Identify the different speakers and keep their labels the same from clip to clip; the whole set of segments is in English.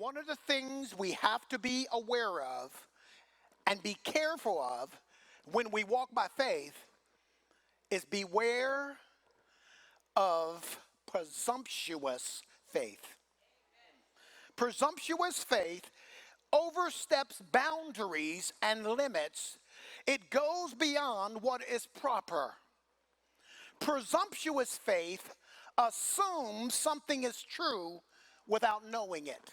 Speaker 1: one of the things we have to be aware of and be careful of when we walk by faith is beware of presumptuous faith. Presumptuous faith oversteps boundaries and limits. It goes beyond what is proper. Presumptuous faith assumes something is true without knowing it.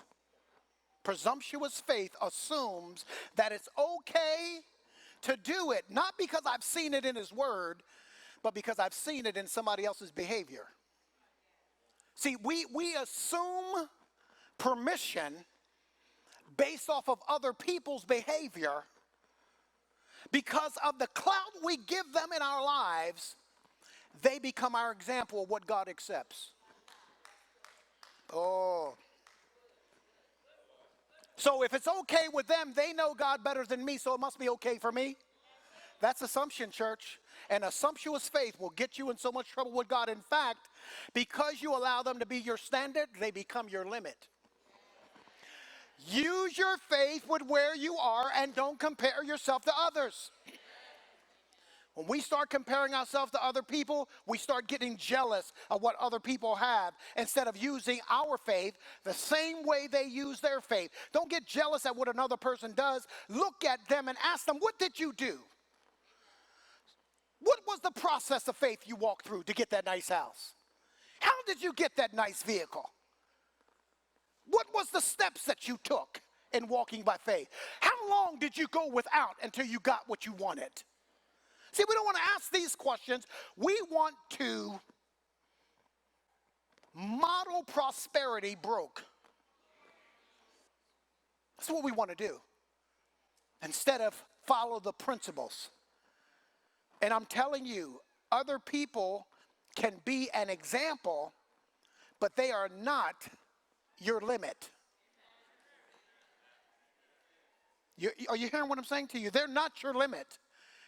Speaker 1: Presumptuous faith assumes that it's okay to do it, not because I've seen it in His Word, but because I've seen it in somebody else's behavior. See, we assume permission based off of other people's behavior because of the clout we give them in our lives. They become our example of what God accepts. Oh. So if it's okay with them, they know God better than me, so it must be okay for me. That's assumption, church. And assumptuous faith will get you in so much trouble with God. In fact, because you allow them to be your standard, they become your limit. Use your faith with where you are and don't compare yourself to others. When we start comparing ourselves to other people, we start getting jealous of what other people have instead of using our faith the same way they use their faith. Don't get jealous at what another person does. Look at them and ask them, what did you do? What was the process of faith you walked through to get that nice house? How did you get that nice vehicle? What was the steps that you took in walking by faith? How long did you go without until you got what you wanted? See, we don't want to ask these questions. We want to model prosperity broke. That's what we want to do. Instead of follow the principles. And I'm telling you, other people can be an example, but they are not your limit. Are you hearing what I'm saying to you? They're not your limit.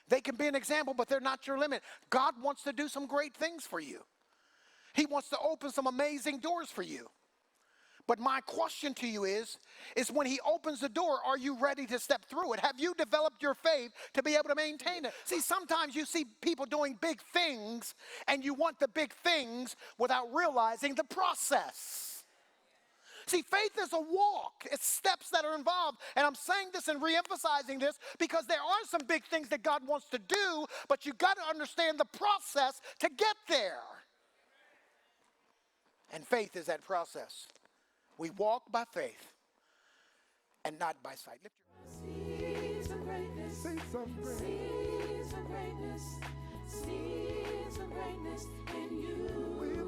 Speaker 1: They can be an example, but they're not your limit. God wants to do some great things for you. He wants to open some amazing doors for you. But my question to you is when He opens the door, are you ready to step through it? Have you developed your faith to be able to maintain it? See, sometimes you see people doing big things, and you want the big things without realizing the process. See, faith is a walk. It's steps that are involved. And I'm saying this and re-emphasizing this because there are some big things that God wants to do, but you got to understand the process to get there. And faith is that process. We walk by faith and not by sight. Lift your
Speaker 2: Seeds of greatness. Seeds of greatness. Seeds of greatness. Seeds of greatness in you.